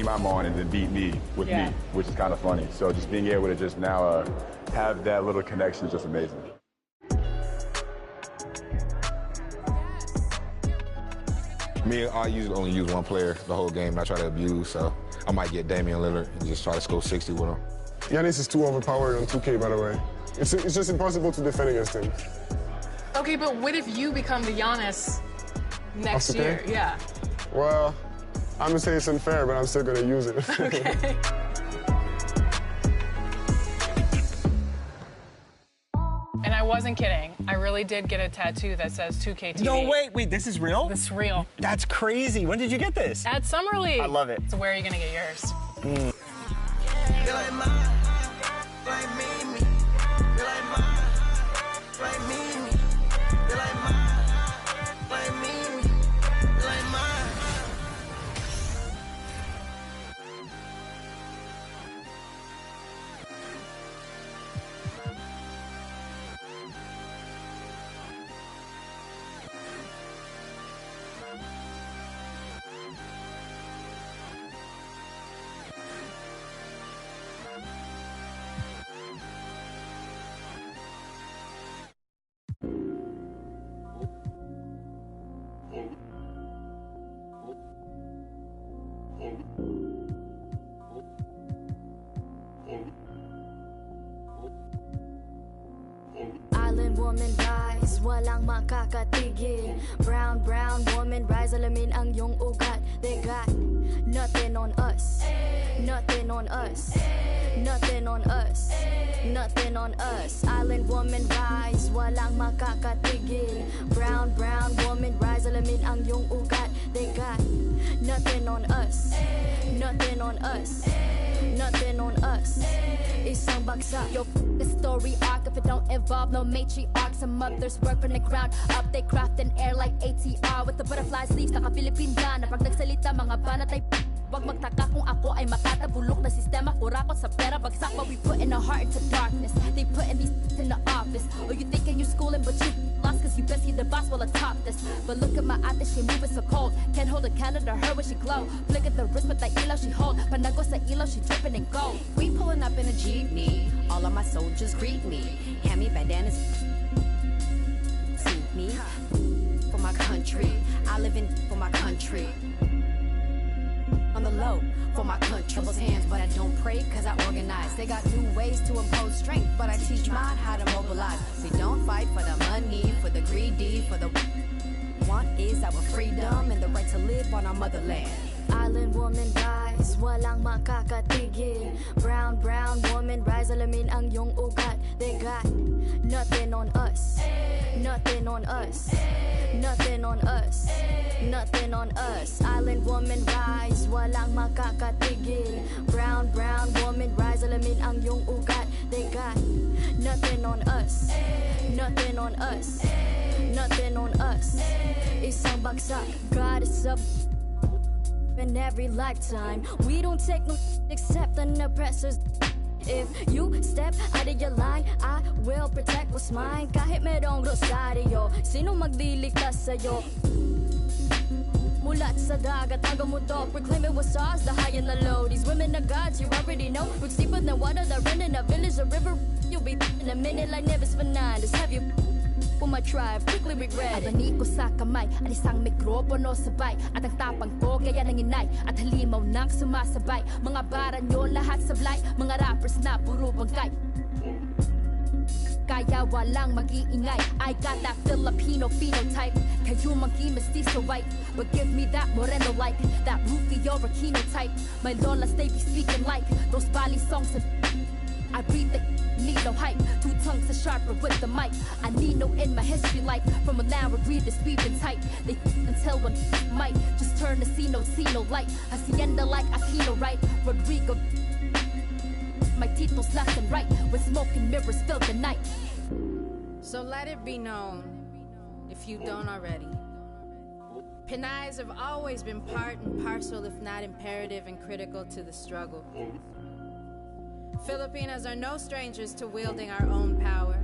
I'm on and then beat me with me, which is kind of funny. So just being able to just now have that little connection is just amazing. Me, I usually only use one player the whole game, and I try to abuse, so I might get Damian Lillard and just try to score 60 with him. Giannis is too overpowered on 2K, by the way. It's just impossible to defend against him. Okay, but what if you become the Giannis next year? Yeah. Well, I'm gonna say it's unfair, but I'm still gonna use it. Okay. And I wasn't kidding. I really did get a tattoo that says 2K TV. No, wait, this is real? This is real. That's crazy. When did you get this? At Summer League. I love it. So where are you gonna get yours? Island woman rise, walang makakatigil. Brown woman rise, alamin ang iyong ugat. They got nothing on us, nothing on us, nothing on us, nothing on us. Island woman rise, walang makakatigil. Brown woman rise, alamin ang iyong ugat. They got nothing on us, nothing on us, nothing on us. Isang bagsak, yo, the story arc. If it don't involve no matriarch, some others work from the ground up. They craft an air like ATR with the butterfly sleeves. Naka-Philippine na pag nagsalita mga banat ay wag magtaka kung ako ay makatabulok na sistema. Kurakot sa pera bagsak, but we put in our heart into darkness. They put in these in the office. Or you thinking you schooling but you lost cause you best see the boss while atop this. But look at my ate, she moving so cold. Can't hold a candle to her when she glow. Flick at the wrist but that ilaw she hold. Panago sa ilaw, she dripping in gold. We pulling up in a jeepney. All of my soldiers greet me. Hand me bandanas. See me for my country. I live in for my country. On the low for my country. Troubles hands, but I don't pray cause I organize. They got new ways to impose strength, but I teach mine how to mobilize. We don't fight for the money, for the greedy, for the want is our freedom and the right to live on our motherland. Island woman rise, walang makakatigil. Brown woman rise, alamin ang iyong ugat. They got nothing on us, nothing on us, nothing on us, nothing on us. Island woman rise, walang makakatigil. Brown woman rise, alamin ang iyong ugat. They got nothing on us, nothing on us, nothing on us. Isang bagsak, goddess of in every lifetime. We don't take no except an oppressor's. If you step out of your line, I will protect what's mine. Kahit merong rosaryo, sino magdiligtas sa'yo? Mulat sa dagat hanggang mundo, proclaiming what's ours, the high and the low. These women are gods, you already know. We're deeper than water, they're in a village, a river. You'll be in a minute like Nevis Fernandez. Have you for my tribe, quickly regret it. Abani ko sa kamay, at isang mikropono sabay. At ang tapang ko, kaya nanginay. At halimaw nang sumasabay. Mga bara nyo, lahat sablay. Mga rappers na puro bangkay. Kaya walang mag-iingay. I got that Filipino phenotype. Kayo mestizo white, but give me that moreno like that Rufio Aquino type. My lolas, they be speaking like those Bali songs and I read the need no hype. Two tongues are sharper with the mic. I need no in my history life. From a now read this weaving tight. They until one might just turn to see no light. Hacienda like Aquino right. Rodrigo my titles left and right. When smoke and mirrors fill the night. So let it be known, if you don't already, Pinayas have always been part and parcel, if not imperative and critical to the struggle. Filipinos are no strangers to wielding our own power.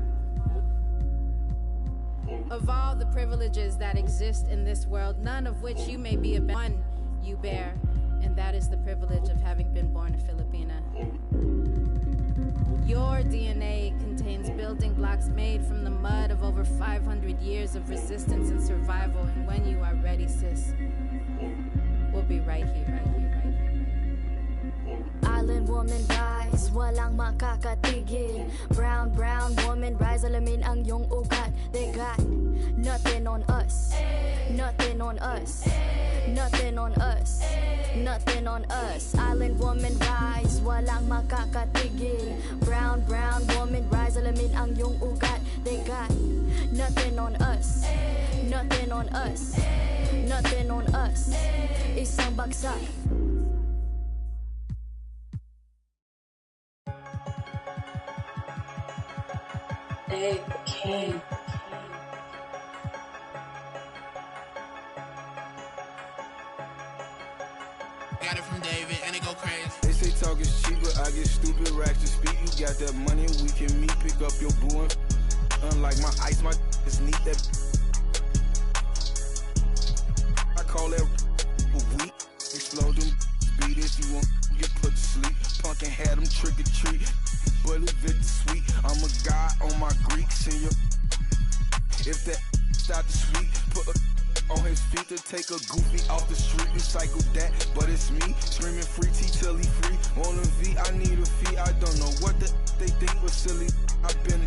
Of all the privileges that exist in this world, none of which you may be one you bear, And that is the privilege of having been born a Filipina. Your DNA contains building blocks made from the mud of over 500 years of resistance and survival. And when you are ready, sis, we'll be right here, right here, right here. Island woman rise, walang makakatigil. Brown, brown woman rise, alamin ang iyong ugat. They got nothing on us, nothing on us, nothing on us, nothing on us. Island woman rise, walang makakatigil. Brown, brown woman rise, alamin ang iyong ugat. They got nothing on us, nothing on us, nothing on us. Isang bagsak. They came. Got it from David and it go crazy. They say talk is cheap, but I get stupid racks to speak. You got that money, we can meet, pick up your boo. Unlike my ice, my is neat. That I call that weak. Explode them, beat if you want, get put to sleep. Punkin' had them trick or treat. Bullet Victor sweet. I'm a god on my Greeks and your. If that start to sweet, put a on his feet to take a goofy off the street. Recycle that, but it's me screaming free T till he free. On a V, I need a fee. I don't know what they think was silly. I've been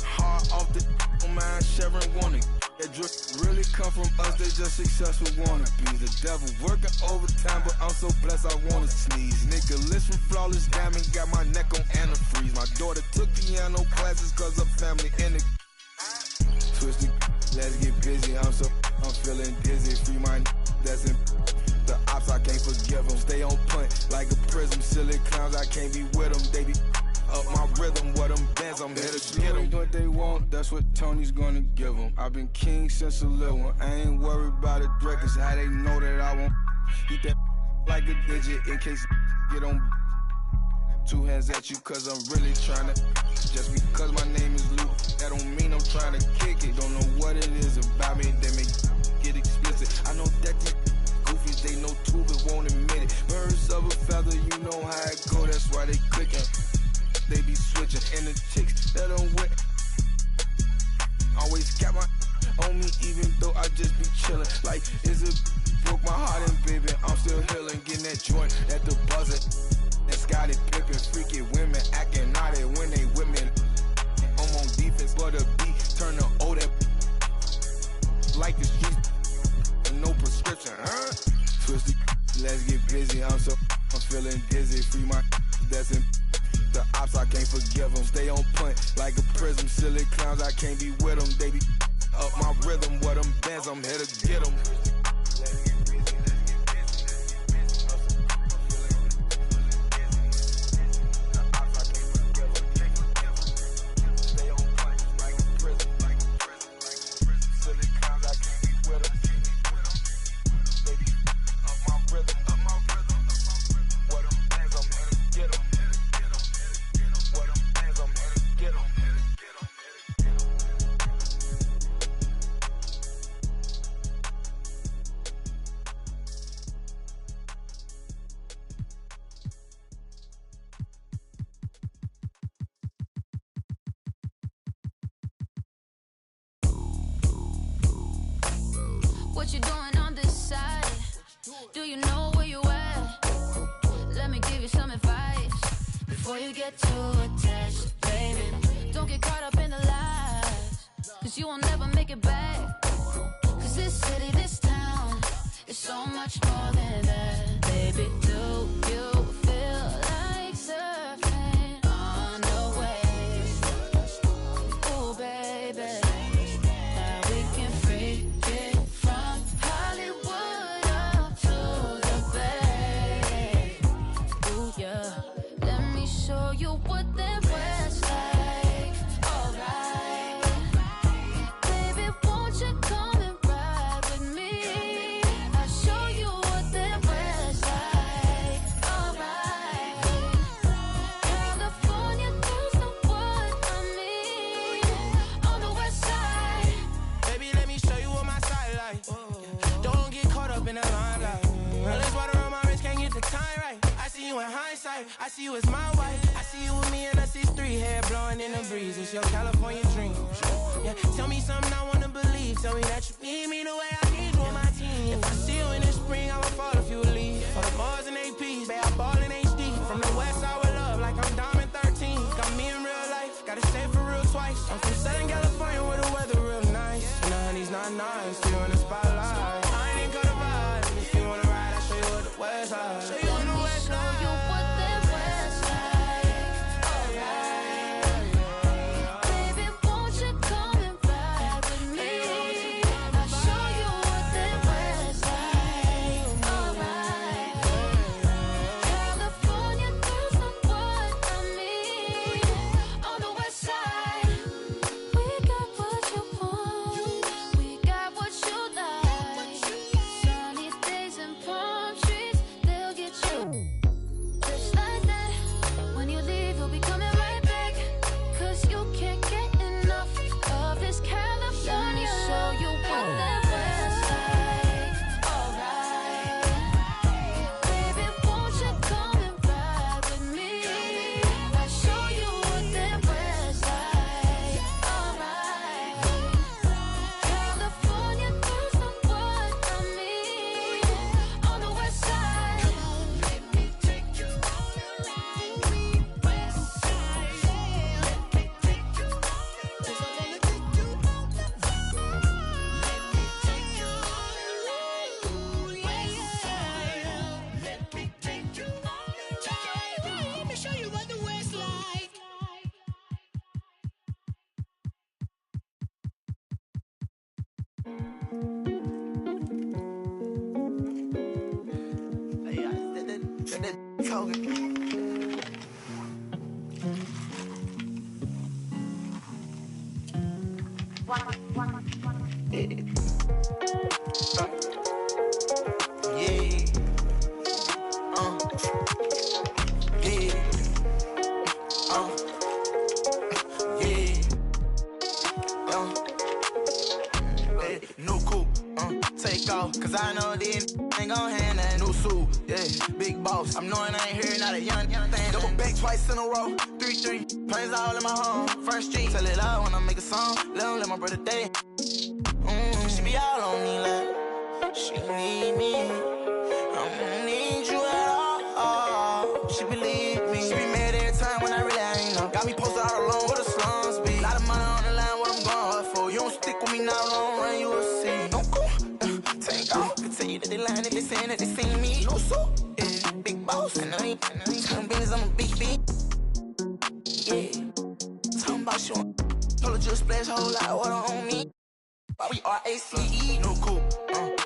hard off the mind. Sharon wanted that drip really come from us. They just successful wannabes. The devil working overtime, but I'm so blessed I wanna sneeze. Nicholas from Flawless Diamond got my neck on antifreeze. My daughter took piano classes cause her family in it. Twisted, let's get busy. I'm feeling dizzy. Free my that's in the ops, I can't forgive them. Stay on point like a prism. Silly clowns, I can't be with them. They be up my rhythm, what them bands, I'm here to get them. What they want, that's what Tony's gonna give them. I've been king since a little one. I ain't worried about it, cause how they know that I won't eat that like a digit in case get on. Two hands at you cause I'm really trying to. Just because my name is Luke, that don't mean I'm trying to kick it. Don't know what it is about me, they make get explicit. I know that these goofies, they know too but won't admit it. Birds of a feather, you know how it go, that's why they clicking. They be switching, and the chicks that don't win always got my on me, even though I just be chillin'. Like, is it broke my heart and baby, I'm still healing. Getting that joint at the buzzer. And Scotty Pippen, freaky women acting naughty when they with me. I'm on defense, but a beat turn to O that like the streets, no prescription, huh? Twisted, let's get busy. I'm feeling dizzy. Free my that's in the ops, I can't forgive them. Stay on point like a prism. Silly clowns, I can't be with them. They be up my rhythm. What them bands, I'm here to get them. What you doing on this side? Do you know where you at? Let me give you some advice before you get too attached, baby. Don't get caught up in the lies, cause you will never make it back. Cause this city, this town is so much more than that. Baby, do you feel like surfing on the wave? Ooh, baby. Show you what that was like. Alright, baby, won't you come and ride with me? I'll show you what that was like. you in hindsight. I see you as my wife. I see you with me in a 6'3", hair blowing in the breeze. It's your California dream. Yeah, tell me something I wanna believe. Tell me that you need me the way I need you on my team. If I see you in the spring, I will fall if you would leave. For the bars and APs, babe, I ball in HD. From the west side with love, like I'm Diamond 13. Got me in real life, gotta say for real twice. I'm from Southern California where the weather real nice. And the honey's not nice, still in the spotlight. I ain't even got a vibe, and if you wanna ride, I'll show you what the west side. Show you on the west side. Show you what the west like. Baby, won't you come and ride with me? I'll show you what the west like. Alright. California girls know what I mean. On the west side, we got what you want. We got what you like. Sunny days and palm trees, they'll get you. Just like that. When you leave, you'll be coming right back. 'Cause you can't get enough of this California. Let me show you what that west like. Alright. Baby, won't you come and ride with me? I'll show you what that west like. Alright. California girls know what I mean. On the west side. Let me take you on a ride. West side. Let me take you on a ride. Just wanna take you on the road. Let me take you on a ride. West side. Let me take you on a ride. Let me show you what the west like. New coupe, take off, 'cause I know this ain't gon' hand that new suit, yeah, big boss, I'm knowing I ain't here, not a young thing, double back twice in a row, 3-3, planes all in my home, First Street, tell it loud when I make a song, let my brother day, she be all on me like, she need me, I don't need you at all, she believe me, she be mad every time when I really ain't know, got me posted all alone where the slums be, lot of money on the line, what I'm going hard for, you don't stick with me now, long run, you will see, don't go, take off, continue that they lying if they saying that they seen me, no so, yeah, big boss, and I ain't talking business, I'm a big beat, yeah, talking about you, told her just splash a whole lot of water on me, why we RACE, no coupe,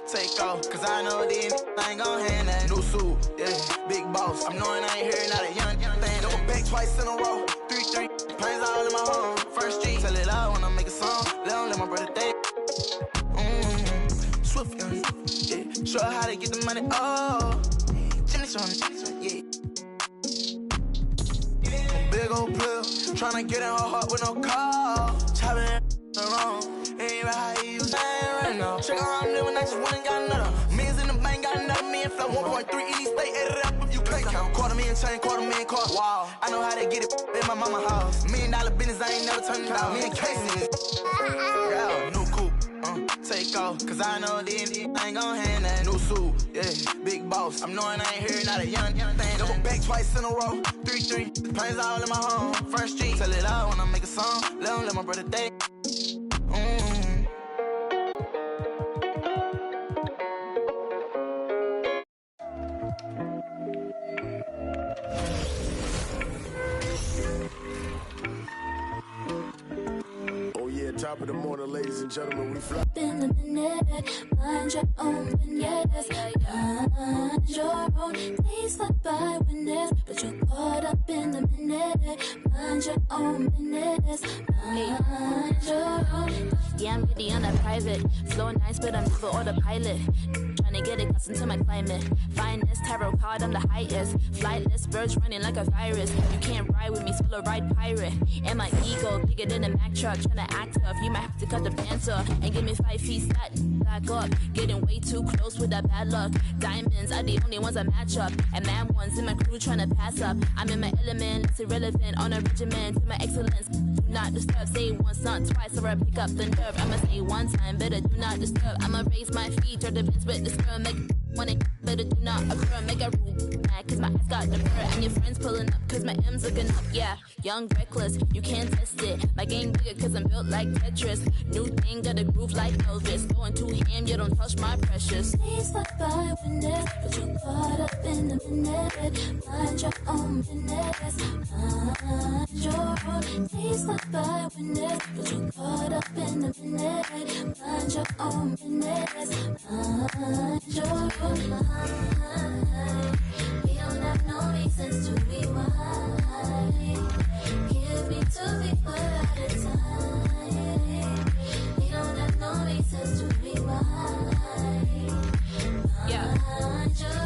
take off, 'cause I know this I ain't gon' hand that new suit, yeah, big boss, I'm knowing I ain't here, not a young thing, double back twice in a row, 3-3, planes all in my home, First Street, tell it loud when I make a song, let my brother day, Swift, yeah, show her how to get the money, oh, Jimmy Sean, yeah, big old pill, tryna get in her heart with no call, chopping it wrong, ain't right how you use right now, check out how I'm living, I just went and got another, millions in the bank, got another million flow, 1.3 in each state, add it up if you can't count, $250,000 chain, $250,000 car, wow, I know how to get it in my mama house, $1 million business, I ain't never turning down, me and Casey, yeah, new coupe, take off, 'cause I know this I ain't gon' hand that new suit, yeah, big boss, I'm knowing I ain't here, not a young thing, double back twice in a row, 3-3, planes all in my home, First Street, tell it loud when I make a song, let my brother day, Top of the morning, ladies and gentlemen, we fly. In a minute, mind your own business. Mind your own. Days slip by when there's, but you're caught up in the minute. Mind Mind your own business. Mind your own. Yeah, I'm really on that private. Flow nice, but I'm never autopilot. Trying to get accustomed to my climate. Finest tarot card, I'm the highest. Flightless birds running like a virus. You can't ride with me, solo ride pirate. And my ego bigger than a Mack truck. Trying to act tough, you might have to cut the pants off and give me 5 feet flat. Back up, getting way too close with that bad luck. Diamonds are the only ones I match up. And mad ones in my crew trying to pass up. I'm in my element, it's irrelevant. On a regimen to my excellence. Do not disturb, say it once, not twice, or I pick up the nerve. I'ma say one time, better do not disturb. I'ma raise my feet, turn the fence with the sperm. Make want it, better do not occur. Make a rule, mad, cause my eyes got the blur. And your friends pulling up, cause my M's looking up. Yeah, young, reckless, you can't test it. My game bigger, cause I'm built like Tetris. New thing, got a groove like Elvis. Going too ham, you don't touch my precious. Please slip by witness, but you caught up in a minute. Mind your own business. Mind your own. Please slip by witness, but you caught up in a minute. Mind your own business. Mind your own. We don't have no reasons to be wild. Give me 2 people at a time. We don't have no reasons to be wild. Mind your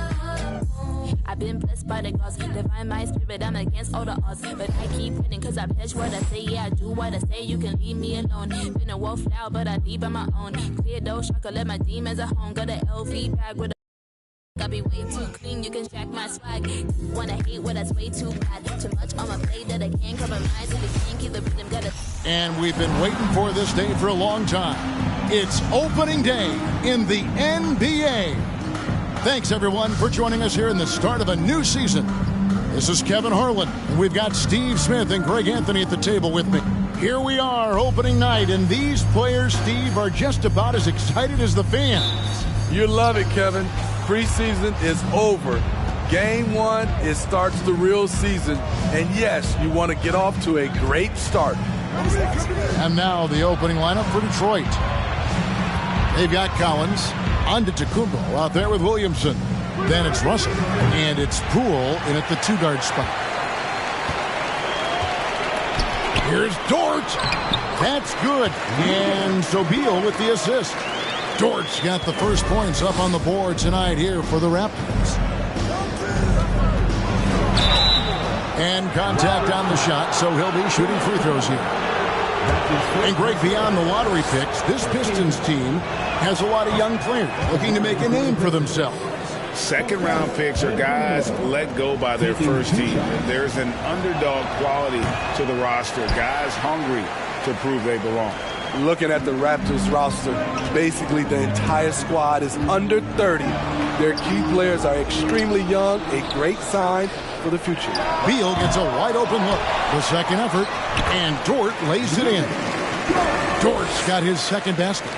own. I've been blessed by the gods, divine my spirit, I'm against all the odds. But I keep winning cause I pledge what I say, yeah, I do what I say, you can leave me alone. Been a wolf now, but I leave on my own. Clear those shaka, let my demons at home. Got a LV bag with a I be way too clean, you can jack my swag. Wanna hate what that's way too bad. Too much on my plate that I can't compromise. If it can't keep the rhythm, gotta. And we've been waiting for this day for a long time. It's opening day in the NBA. Thanks, everyone, for joining us here in the start of a new season. This is Kevin Harlan, and we've got Steve Smith and Greg Anthony at the table with me. Here we are, opening night, and these players, Steve, are just about as excited as the fans. You love it, Kevin. Preseason is over. Game 1, it starts the real season. And yes, you want to get off to a great start. And now the opening lineup for Detroit. They've got Collins, Antetokounmpo out there with Williamson. Then it's Russell, and it's Poole in at the 2-guard spot. Here's Dort. That's good. And Sobeel with the assist. Dort's got the first points up on the board tonight here for the Raptors. And contact on the shot, so he'll be shooting free throws here. And Greg, beyond the lottery picks, this Pistons team has a lot of young players looking to make a name for themselves. Second-round picks are guys let go by their first team. There's an underdog quality to the roster, guys hungry to prove they belong. Looking at the Raptors roster, basically the entire squad is under 30. Their key players are extremely young, a great sign for the future. Beal gets a wide-open look. The second effort, and Dort lays it in. Dort's got his second basket.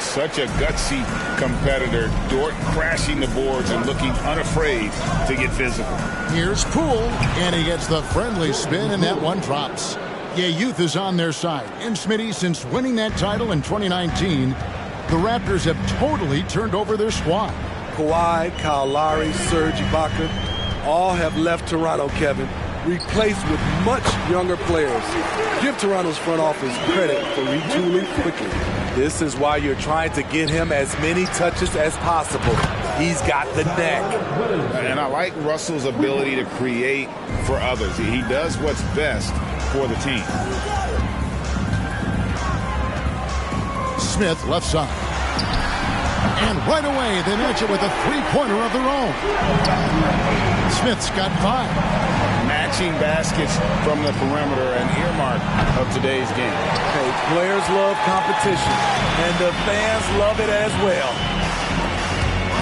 Such a gutsy competitor. Dort crashing the boards and looking unafraid to get physical. Here's Poole, and he gets the friendly spin, and that one drops. Yeah, youth is on their side. And Smitty, since winning that title in 2019, the Raptors have totally turned over their squad. Kawhi, Kyle Lowry, Serge Ibaka, all have left Toronto, Kevin, replaced with much younger players. Give Toronto's front office credit for retooling quickly. This is why you're trying to get him as many touches as possible. He's got the knack. And I like Russell's ability to create for others. He does what's best for the team. Smith left side. And right away, they match it with a three-pointer of their own. Smith's got 5. Matching baskets from the perimeter, an earmark of today's game. Hey, players love competition, and the fans love it as well.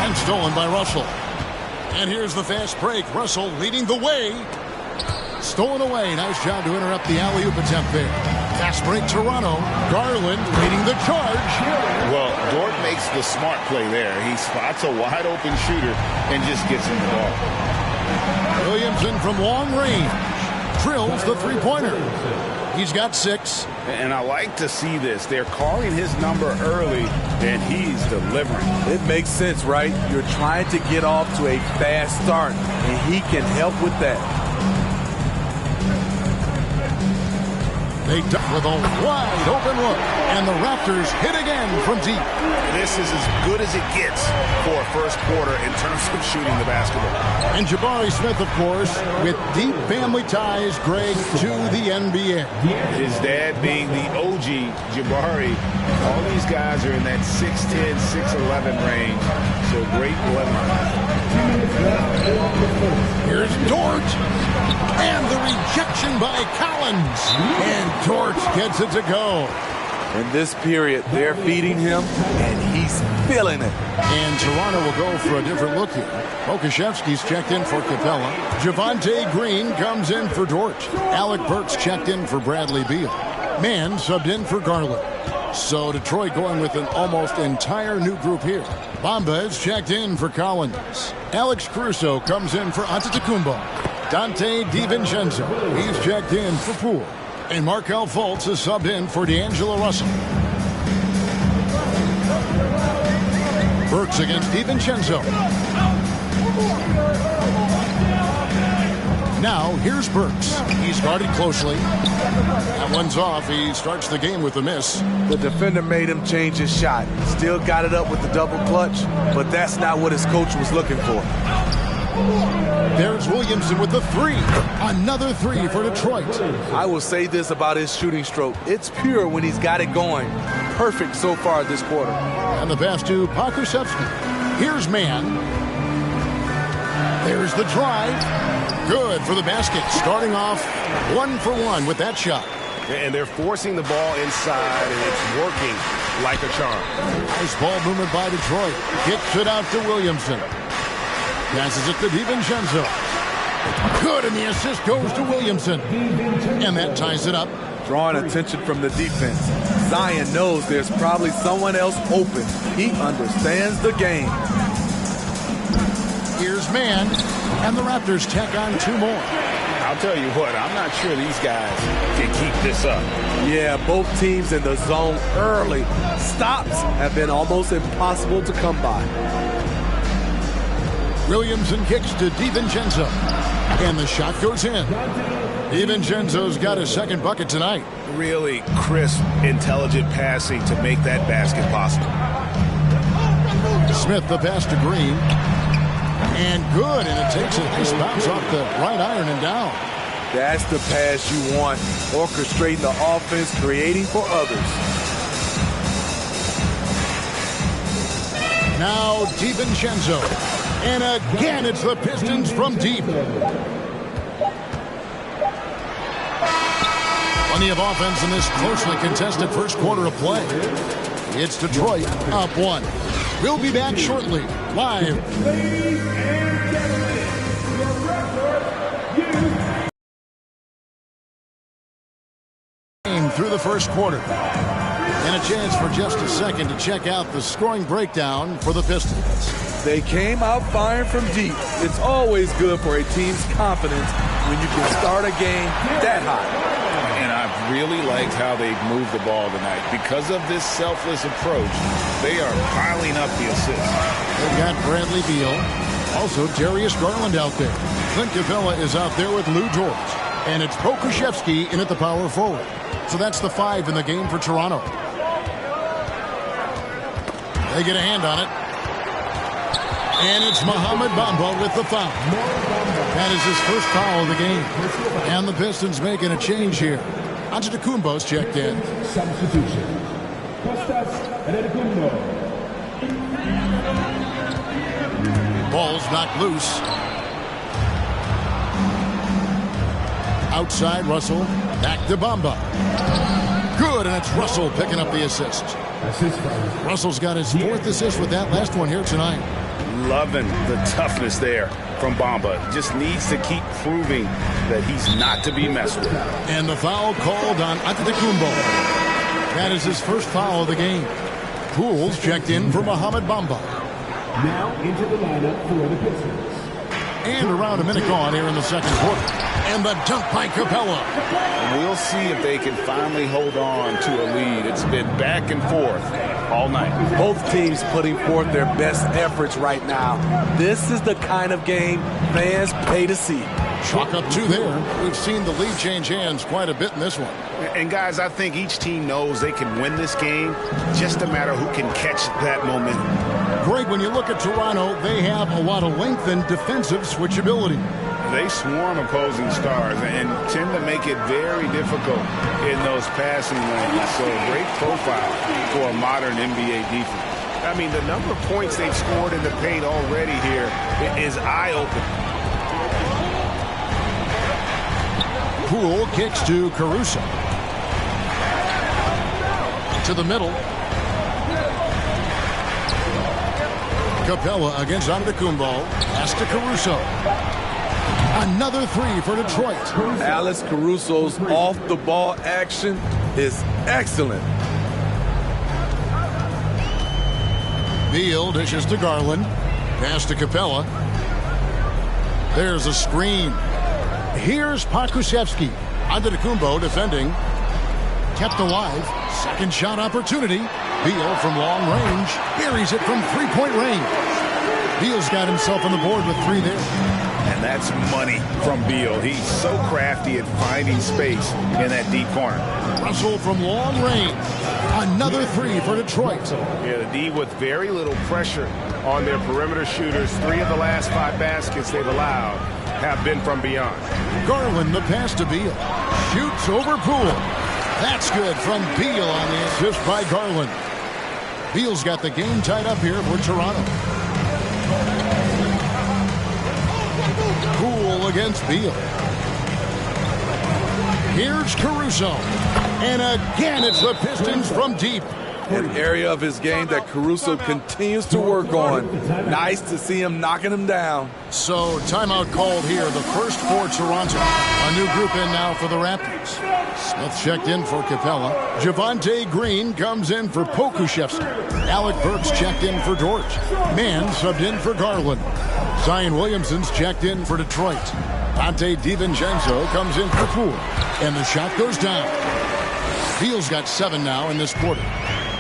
And stolen by Russell. And here's the fast break. Russell leading the way. Stolen away. Nice job to interrupt the alley-oop attempt there. Fast break Toronto. Garland leading the charge. Well, Dort makes the smart play there. He spots a wide-open shooter and just gets him the ball. Williamson from long range drills the three-pointer. He's got 6. And I like to see this. They're calling his number early, and he's delivering. It makes sense, right? You're trying to get off to a fast start, and he can help with that. They duck with a wide open look, and the Raptors hit again from deep. This is as good as it gets for a first quarter in terms of shooting the basketball. And Jabari Smith, of course, with deep family ties, Greg, to the NBA. His dad being the OG Jabari. All these guys are in that 6'10", 6'11" range. So great bloodline. Here's Dort. And the rejection by Collins. And Dort gets it to go. In this period, they're feeding him, and he's feeling it. And Toronto will go for a different look here. Pokusevski's checked in for Capella. Javonte Green comes in for Dort. Alec Burks checked in for Bradley Beal. Mann subbed in for Garland. So Detroit going with an almost entire new group here. Bamba is checked in for Collins. Alex Caruso comes in for Antetokounmpo. Dante DiVincenzo, he's checked in for Poole. And Markelle Fultz is subbed in for D'Angelo Russell. Burks against DiVincenzo. Now, here's Burks. He's guarded closely. That one's off. He starts the game with a miss. The defender made him change his shot. Still got it up with the double clutch, but that's not what his coach was looking for. There's Williamson with the three. Another three for Detroit. I will say this about his shooting stroke. It's pure when he's got it going. Perfect so far this quarter. And the pass to Pokusevski. Here's Mann. There's the drive. Good for the basket. Starting off 1 for 1 with that shot. And they're forcing the ball inside, and it's working like a charm. Nice ball movement by Detroit. Kicks it out to Williamson. Passes it to DiVincenzo. Good, and the assist goes to Williamson. And that ties it up. Drawing attention from the defense. Zion knows there's probably someone else open. He understands the game. Here's Mann, and the Raptors tack on 2 more. I'll tell you what, I'm not sure these guys can keep this up. Yeah, both teams in the zone early. Stops have been almost impossible to come by. Williamson kicks to DiVincenzo, and the shot goes in. DiVincenzo's got his second bucket tonight. Really crisp, intelligent passing to make that basket possible. Smith the pass to Green. And good, and it takes a nice bounce off the right iron and down. That's the pass you want. Orchestrating the offense, creating for others. Now DiVincenzo. And again, it's the Pistons from deep. Plenty of offense in this closely contested first quarter of play. It's Detroit up 1. We'll be back shortly, live. Through the first quarter. And a chance for just a second to check out the scoring breakdown for the Pistons. They came out firing from deep. It's always good for a team's confidence when you can start a game that high. And I've really liked how they've moved the ball tonight. Because of this selfless approach, they are piling up the assists. They've got Bradley Beal. Also, Darius Garland out there. Clint Capella is out there with Lou George. And it's Pokusevski in at the power forward. So that's the 5 in the game for Toronto. They get a hand on it. And it's Mohamed Bamba with the foul. That is his first foul of the game. And the Pistons making a change here. Antetokounmpo's checked in. Substitution. Kostas Antetokounmpo. Ball's knocked loose. Outside Russell. Back to Bamba. Good, and it's Russell picking up the assist. Russell's got his 4th assist with that last one here tonight. Loving the toughness there from Bamba. Just needs to keep proving that he's not to be messed with. And the foul called on Antetokounmpo. That is his first foul of the game. Poole's checked in for Mohamed Bamba. Now into the lineup for the Pistons. And around a minute gone here in the second quarter. And the dunk by Capella. We'll see if they can finally hold on to a lead. It's been back and forth all night. Both teams putting forth their best efforts right now. This is the kind of game fans pay to see. Chalk up 2 there. We've seen the lead change hands quite a bit in this one. And guys, I think each team knows they can win this game, just a matter who can catch that momentum. Greg, when you look at Toronto, they have a lot of length and defensive switchability. They swarm opposing stars and tend to make it very difficult in those passing lanes. So a great profile for a modern NBA defense. I mean, the number of points they've scored in the paint already here is eye-opening. Poole kicks to Caruso. To the middle. Capella against Antetokounmpo. Pass to Caruso. Another three for Detroit. Alex Caruso's off-the-ball action is excellent. Beal dishes to Garland. Pass to Capella. There's a screen. Here's Pokusevski. Antetokounmpo defending. Kept alive. Second shot opportunity. Beal from long range. Buries it from three-point range. Beal's got himself on the board with three there. And that's money from Beal. He's so crafty at finding space in that deep corner. Russell from long range. Another three for Detroit. Yeah, the D with very little pressure on their perimeter shooters. 3 of the last 5 baskets they've allowed have been from beyond. Garland, the pass to Beal. Shoots over Poole. That's good from Beal on the assist by Garland. Beal's got the game tied up here for Toronto. Poole against Beal. Here's Caruso. And again, it's the Pistons from deep. An area of his game that Caruso continues to work on. Nice to see him knocking him down. So, timeout called here, the first for Toronto. A new group in now for the Raptors. Smith checked in for Capella. Javonte Green comes in for Pokusevski. Alec Burks checked in for Dort. Mann subbed in for Garland. Zion Williamson's checked in for Detroit. Dante DiVincenzo comes in for Poole. And the shot goes down. Beal's got 7 now in this quarter.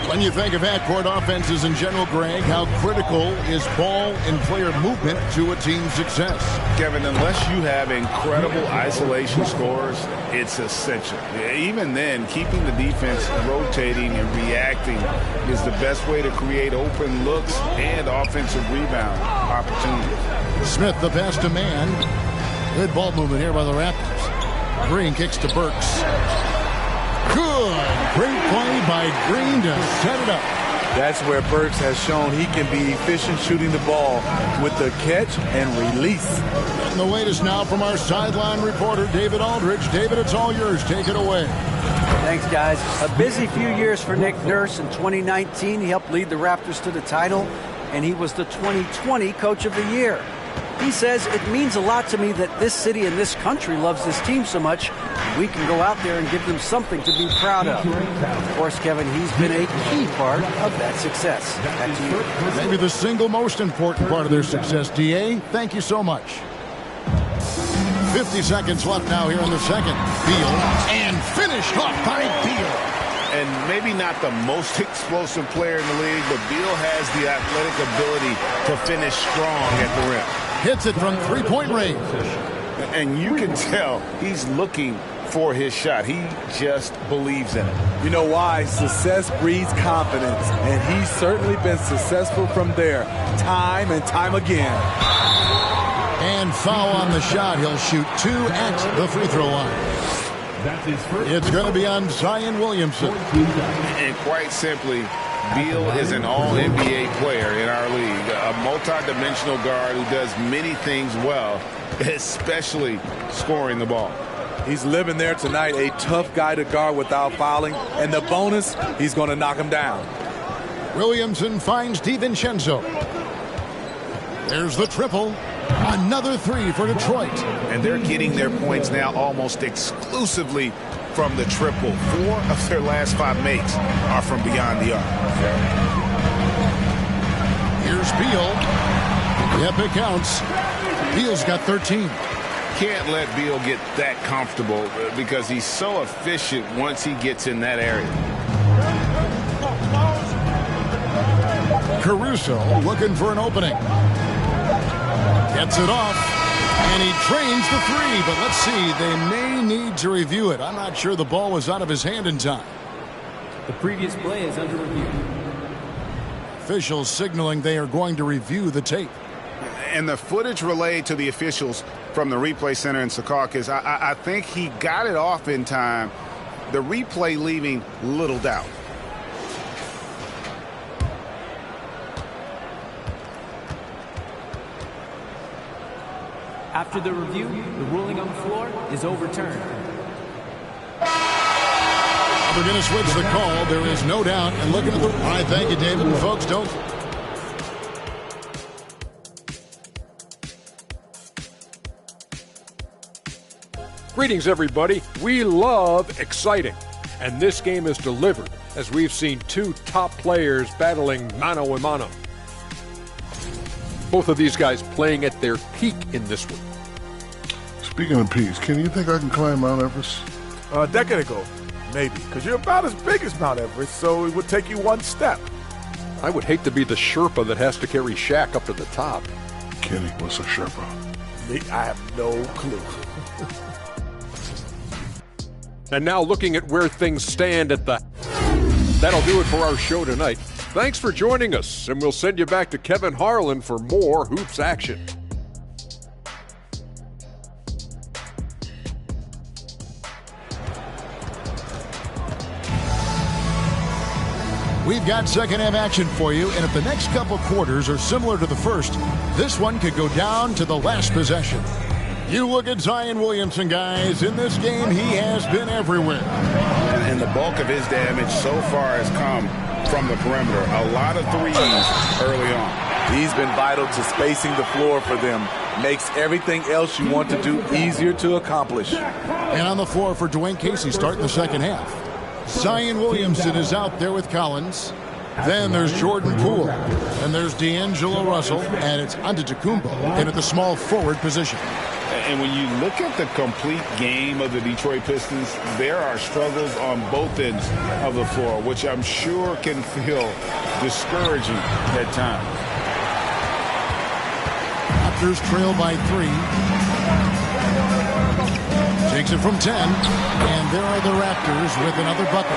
When you think of half-court offenses in general, Greg, how critical is ball and player movement to a team's success? Kevin, unless you have incredible isolation scores, it's essential. Even then, keeping the defense rotating and reacting is the best way to create open looks and offensive rebound opportunities. Smith, the pass to Mann. Good ball movement here by the Raptors. Green kicks to Burks. Good. Great play by Green to set it up. That's where Burks has shown he can be efficient shooting the ball with the catch and release. And the latest now from our sideline reporter, David Aldridge. David, it's all yours. Take it away. Thanks, guys. A busy few years for Nick Nurse. In 2019, he helped lead the Raptors to the title, and he was the 2020 Coach of the Year. He says, it means a lot to me that this city and this country loves this team so much. We can go out there and give them something to be proud of. Of course, Kevin, he's been a key part of that success. Back to you. Maybe the single most important part of their success, D.A. Thank you so much. 50 seconds left now here in the second. Beal, and finished off by Beal. And maybe not the most explosive player in the league, but Beal has the athletic ability to finish strong at the rim. Hits it from three-point range. And you can tell he's looking for his shot. He just believes in it. You know why? Success breeds confidence, and he's certainly been successful from there, time and time again. And foul on the shot. He'll shoot 2 at the free throw line. It's going to be on Zion Williamson. And quite simply, Beal is an all-NBA player in our league, a multi-dimensional guard who does many things well, especially scoring the ball. He's living there tonight, a tough guy to guard without fouling, and the bonus, he's going to knock him down. Williamson finds DiVincenzo. There's the triple. Another 3 for Detroit. And they're getting their points now almost exclusively from the triple. 4 of their last 5 makes are from beyond the arc. Here's Beal. Yep, it counts. Beal's got 13. Can't let Beal get that comfortable because he's so efficient once he gets in that area. Caruso looking for an opening. Gets it off. And he drains the three, but let's see. They may need to review it. I'm not sure the ball was out of his hand in time. The previous play is under review. Officials signaling they are going to review the tape. And the footage relayed to the officials from the replay center in Secaucus, I think he got it off in time. The replay leaving little doubt. After the review, the ruling on the floor is overturned. They're going to switch the call. There is no doubt. And looking at the... All right, thank you, David. And folks, don't... Greetings, everybody. We love exciting. And this game is delivered as we've seen two top players battling mano a mano. Both of these guys playing at their peak in this one. Speaking of peaks, can you think I can climb Mount Everest? A decade ago, maybe, because you're about as big as Mount Everest, so it would take you one step. I would hate to be the Sherpa that has to carry Shaq up to the top. Kenny, what's a Sherpa? I have no clue. And now looking at where things stand at the... That'll do it for our show tonight. Thanks for joining us, and we'll send you back to Kevin Harlan for more hoops action. We've got second-half action for you, and if the next couple quarters are similar to the first, this one could go down to the last possession. You look at Zion Williamson, guys. In this game, he has been everywhere. And the bulk of his damage so far has come from the perimeter. A lot of threes early on. He's been vital to spacing the floor for them. Makes everything else you want to do easier to accomplish. And on the floor for Dwayne Casey starting the second half. Zion Williamson is out there with Collins. Then there's Jordan Poole. And there's D'Angelo Russell. And it's Antetokounmpo in at the small forward position. And when you look at the complete game of the Detroit Pistons, there are struggles on both ends of the floor, which I'm sure can feel discouraging at times. Raptors trail by 3. Takes it from 10. And there are the Raptors with another bucket.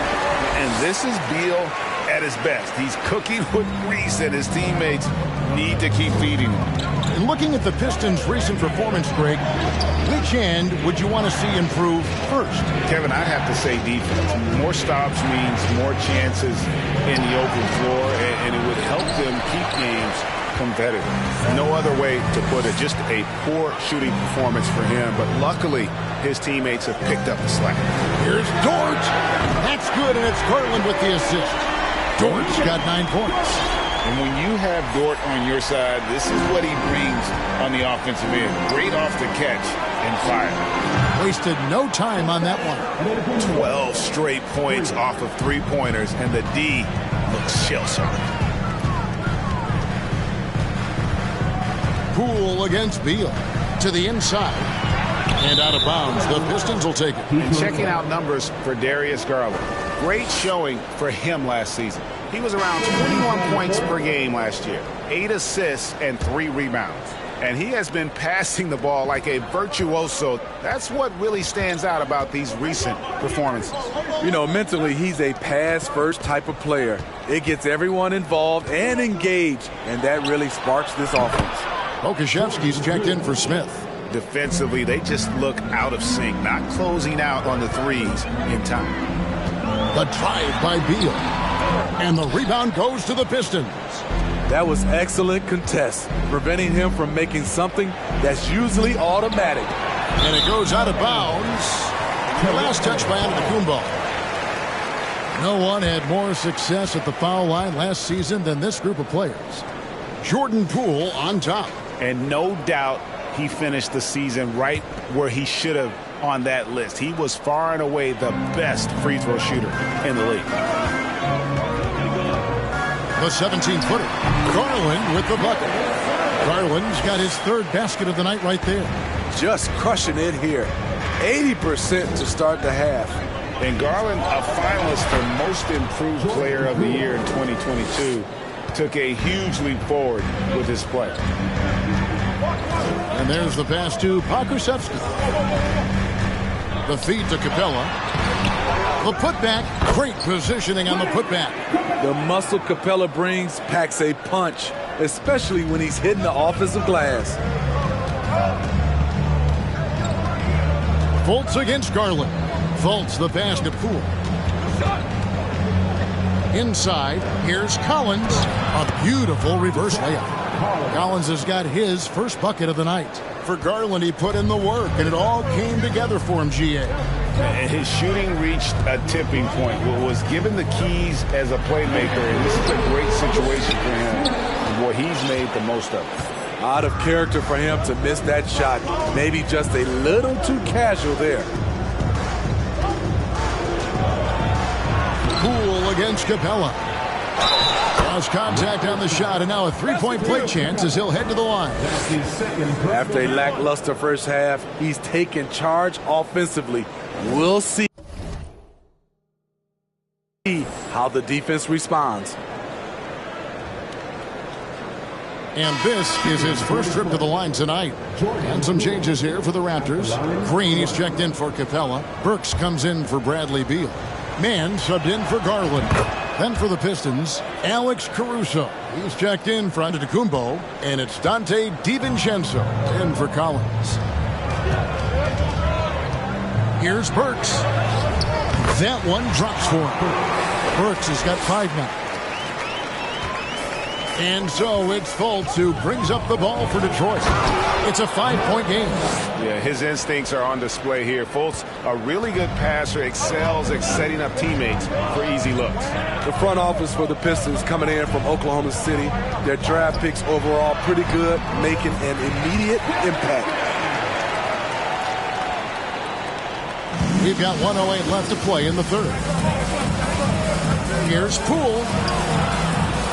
And this is Beal at his best. He's cooking with grease, and his teammates need to keep feeding him. And looking at the Pistons' recent performance, Greg, which end would you want to see improve first? Kevin, I'd have to say defense. More stops means more chances in the open floor, and it would help them keep games competitive. No other way to put it. Just a poor shooting performance for him, but luckily his teammates have picked up the slack. Here's Dort. That's good, and it's Garland with the assist. Dort's got 9 points. And when you have Dort on your side, this is what he brings on the offensive end. Great off the catch and fire. Wasted no time on that one. 12 straight points off of three-pointers, and the D looks shell-shocked. Poole against Beal. To the inside. And out of bounds. The Pistons will take it. And checking out numbers for Darius Garland. Great showing for him last season. He was around 21 points per game last year, 8 assists and 3 rebounds. And he has been passing the ball like a virtuoso. That's what really stands out about these recent performances. You know, mentally, he's a pass-first type of player. It gets everyone involved and engaged, and that really sparks this offense. Okashevsky's checked in for Smith. Defensively, they just look out of sync, not closing out on the threes in time. The drive by Beal. And the rebound goes to the Pistons. That was excellent contest, preventing him from making something that's usually automatic. And it goes out of bounds. The last touch by Antetokounmpo. No one had more success at the foul line last season than this group of players. Jordan Poole on top. And no doubt he finished the season right where he should have on that list. He was far and away the best free throw shooter in the league. The 17-footer. Garland with the bucket. Garland's got his third basket of the night right there. Just crushing it here. 80% to start the half. And Garland, a finalist for Most Improved Player of the Year in 2022, took a huge leap forward with his play. And there's the pass to Pokusevski. The feed to Capella. The putback. Great positioning on the putback. The muscle Capella brings packs a punch, especially when he's hitting the offensive glass. Fultz against Garland. Fultz the pass to Poole. Inside, here's Collins. A beautiful reverse layup. Collins has got his first bucket of the night. For Garland, he put in the work, and it all came together for him, GA. His shooting reached a tipping point. Was given the keys as a playmaker, and this is a great situation for him. Boy, he's made the most of it. Out of character for him to miss that shot. Maybe just a little too casual there. Poole against Capella. Has contact on the shot, and now a three-point play chance as he'll head to the line. After a lackluster first half, he's taken charge offensively. We'll see how the defense responds. And this is his first trip to the line tonight. And some changes here for the Raptors. Green is checked in for Capella. Burks comes in for Bradley Beal. Mann subbed in for Garland. Then for the Pistons, Alex Caruso. He's checked in for Antetokounmpo. And it's Dante DiVincenzo in for Collins. Here's Burks. That one drops for him. Burks has got 5 now. And so it's Fultz who brings up the ball for Detroit. It's a 5-point game. Yeah, his instincts are on display here. Fultz, a really good passer, excels at setting up teammates for easy looks. The front office for the Pistons coming in from Oklahoma City. Their draft picks overall pretty good, making an immediate impact. We've got 1:08 left to play in the third. Here's Poole.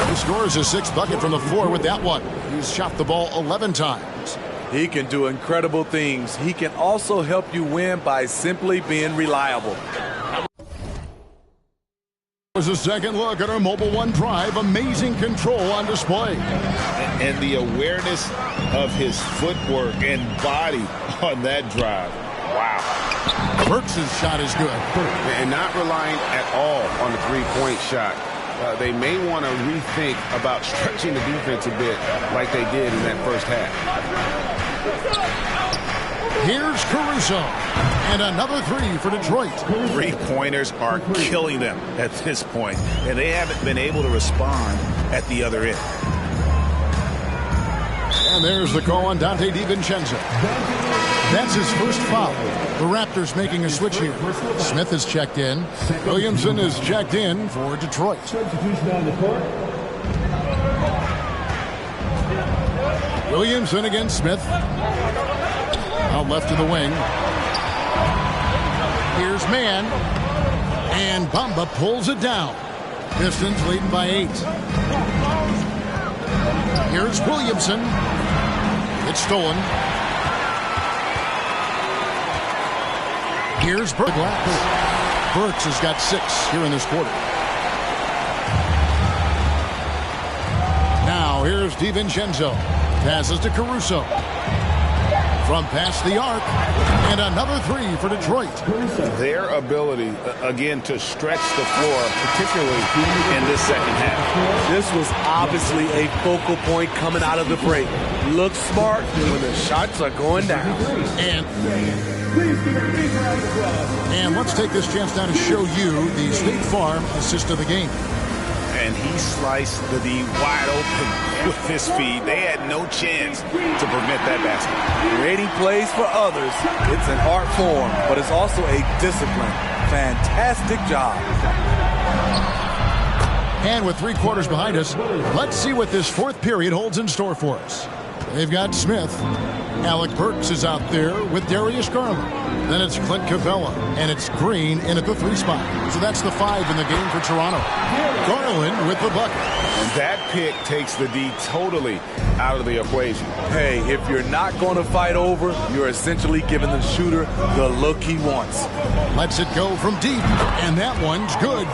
He scores his 6th bucket from the floor with that one. He's shot the ball 11 times. He can do incredible things. He can also help you win by simply being reliable. There's a second look at our Mobile One drive. Amazing control on display. And the awareness of his footwork and body on that drive. Wow. Burks' shot is good. And not relying at all on the three-point shot. They may want to rethink about stretching the defense a bit like they did in that first half. Here's Caruso. And another 3 for Detroit. 3-pointers are killing them at this point, and they haven't been able to respond at the other end. And there's the call on Dante DiVincenzo. That's his first foul. The Raptors making a switch here. Smith is checked in. Williamson is checked in for Detroit. Williamson against Smith. Out left to the wing. Here's Mann. And Bamba pulls it down. Pistons leading by 8. Here's Williamson. It's stolen. Here's Burks. Burks has got 6 here in this quarter. Now here's DiVincenzo. Passes to Caruso. From past the arc. And another 3 for Detroit. Their ability, again, to stretch the floor, particularly in this second half. This was obviously a focal point coming out of the break. Look smart when the shots are going down. And let's take this chance now to show you the State Farm assist of the game. And he sliced the D wide open with his feed. They had no chance to prevent that basket. Creating plays for others, it's an art form, but it's also a discipline. Fantastic job. And with 3 quarters behind us, let's see what this 4th period holds in store for us. They've got Smith. Alec Burks is out there with Darius Garland. Then it's Clint Capella, and it's Green in at the 3 spot. So that's the 5 in the game for Toronto. Garland with the bucket. And that pick takes the D totally out of the equation. Hey, if you're not going to fight over, you're essentially giving the shooter the look he wants. Lets it go from deep, and that one's good.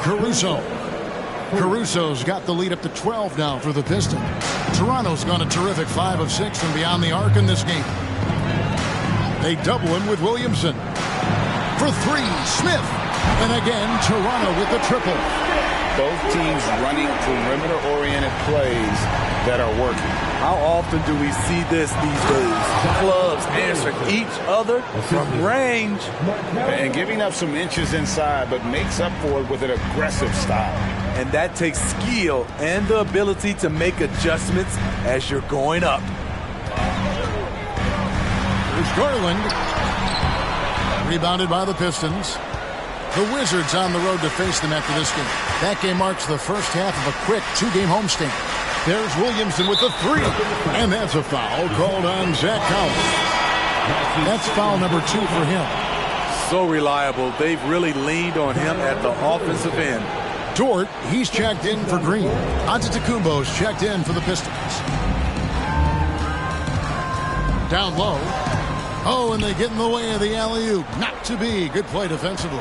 Caruso's got the lead up to 12 now for the Pistons. Toronto's gone a terrific 5 of 6 from beyond the arc in this game. They double him with Williamson. For 3, Smith. And again, Toronto with the triple. Both teams running perimeter-oriented plays that are working. How often do we see this these days? Clubs answering each other from range. And giving up some inches inside, but makes up for it with an aggressive style. And that takes skill and the ability to make adjustments as you're going up. Here's Garland. Rebounded by the Pistons. The Wizards on the road to face them after this game. That game marks the first half of a quick 2-game homestand. There's Williamson with the 3. And that's a foul called on Zach Collins. That's foul number 2 for him. So reliable. They've really leaned on him at the offensive end. Dort, he's checked in for Green. Antetokounmpo's checked in for the Pistons. Down low. Oh, and they get in the way of the alley-oop. Not to be. Good play defensively.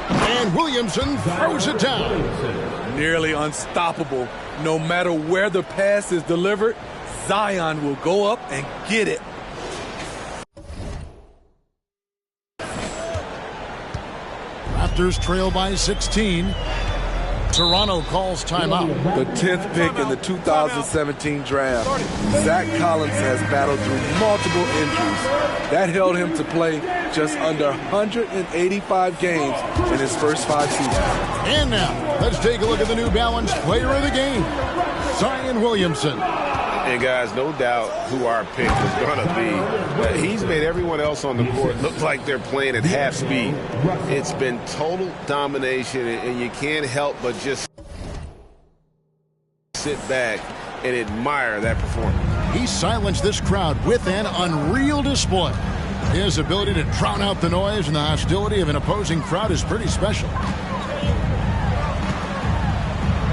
And Williamson throws it down. Nearly unstoppable. No matter where the pass is delivered, Zion will go up and get it. Raptors trail by 16. Toronto calls timeout. The 10th pick in the 2017 draft. Zach Collins has battled through multiple injuries. That held him to play just under 185 games in his first 5 seasons. And now, let's take a look at the New Balance player of the game, Zion Williamson. And guys, no doubt who our pick is going to be. He's made everyone else on the court look like they're playing at half speed. It's been total domination, and you can't help but just sit back and admire that performance. He silenced this crowd with an unreal display. His ability to drown out the noise and the hostility of an opposing crowd is pretty special.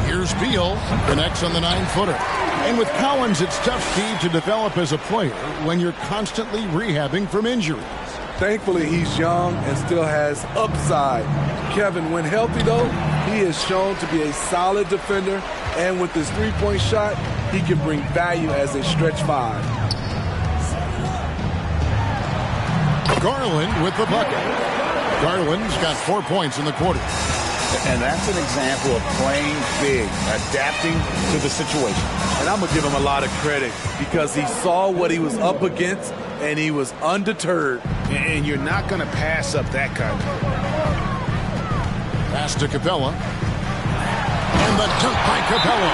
Here's Beal, connects on the 9-footer. And with Collins, it's tough, Steve, to develop as a player when you're constantly rehabbing from injuries. Thankfully, he's young and still has upside. Kevin, when healthy, though, he has shown to be a solid defender. And with his three-point shot, he can bring value as a stretch 5. Garland with the bucket. Garland's got 4 points in the quarter. And that's an example of playing big, adapting to the situation. And I'm going to give him a lot of credit because he saw what he was up against and he was undeterred. And you're not going to pass up that kind of thing. Pass to Capella. And the dunk by Capella.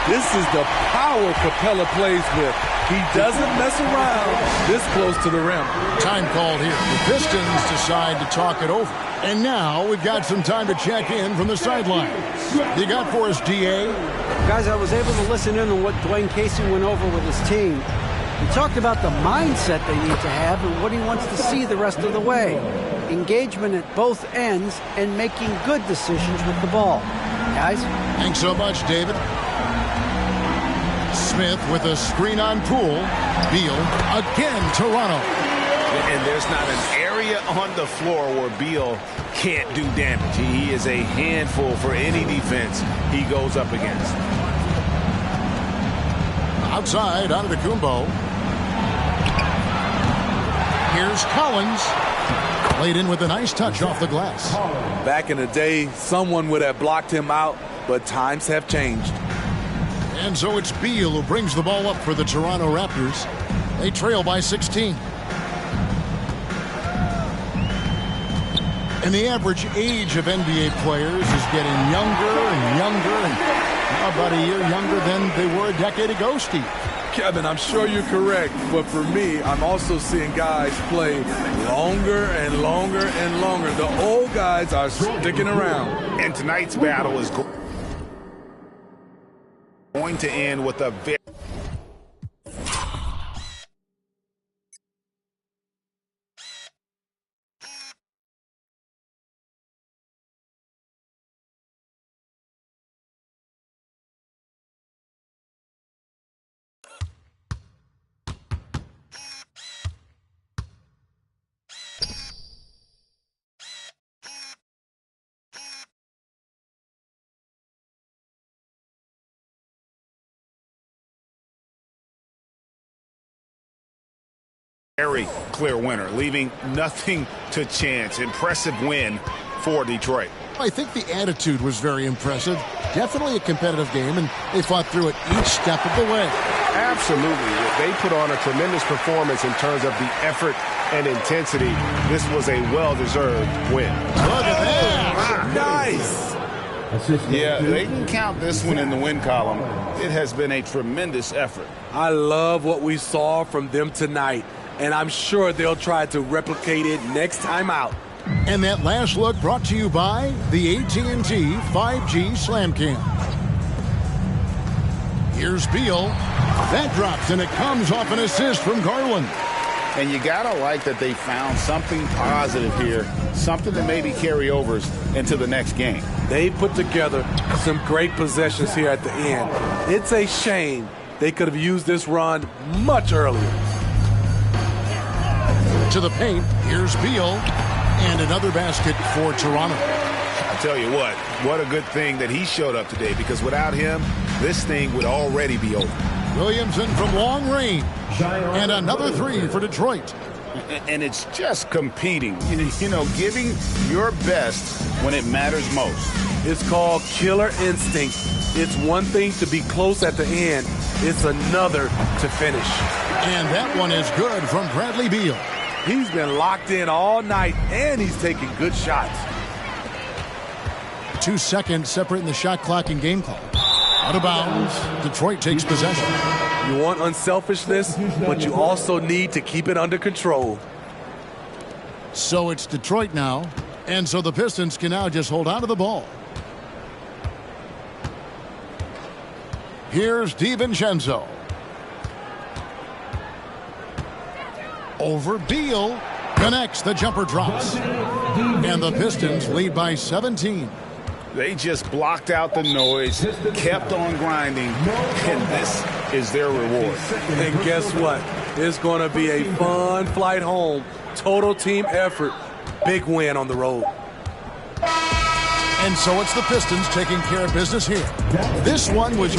This is the power Capella plays with. He doesn't mess around this close to the rim. Time called here. The Pistons decide to talk it over. And now we've got some time to check in from the sidelines. You got for us, D.A.? Guys, I was able to listen in on what Dwayne Casey went over with his team. He talked about the mindset they need to have and what he wants to see the rest of the way. Engagement at both ends and making good decisions with the ball. Guys? Thanks so much, David. Smith with a screen on Poole. Beal again, Toronto. And there's not an area on the floor where Beal can't do damage. He is a handful for any defense he goes up against. Outside, Antetokounmpo. Here's Collins. Played in with a nice touch off the glass. Back in the day, someone would have blocked him out, but times have changed. And so it's Beal who brings the ball up for the Toronto Raptors. They trail by 16. And the average age of NBA players is getting younger and younger, and about a year younger than they were a decade ago, Steve. Kevin, I'm sure you're correct, but for me, I'm also seeing guys play longer and longer and longer. The old guys are sticking around. And tonight's battle is going to end with a very very clear winner, leaving nothing to chance. Impressive win for Detroit. I think the attitude was very impressive. Definitely a competitive game, and they fought through it each step of the way. Absolutely. They put on a tremendous performance in terms of the effort and intensity. This was a well-deserved win. Look at that. Nice. Yeah, they can count this one in the win column. It has been a tremendous effort. I love what we saw from them tonight, and I'm sure they'll try to replicate it next time out. And that last look brought to you by the AT&T 5G Slam Cam. Here's Beal. That drops, and it comes off an assist from Garland. And you got to like that they found something positive here, something to maybe carry overs into the next game. They put together some great possessions here at the end. It's a shame they could have used this run much earlier. To the paint, here's Beal. And another basket for Toronto. I tell you what a good thing that he showed up today, because without him, this thing would already be over. Williamson from long range. And another three for Detroit. And it's just competing, you know, giving your best when it matters most. It's called killer instinct. It's one thing to be close at the end. It's another to finish. And that one is good from Bradley Beal. He's been locked in all night, and he's taking good shots. 2 seconds separating the shot clock and game clock. Out of bounds. Detroit takes possession. You want unselfishness, but you also need to keep it under control. So it's Detroit now, and so the Pistons can now just hold on to the ball. Here's DiVincenzo. Over Beal. Connects, the jumper drops. And the Pistons lead by 17. They just blocked out the noise, kept on grinding, and this is their reward. And guess what? It's going to be a fun flight home. Total team effort. Big win on the road. And so it's the Pistons taking care of business here. This one was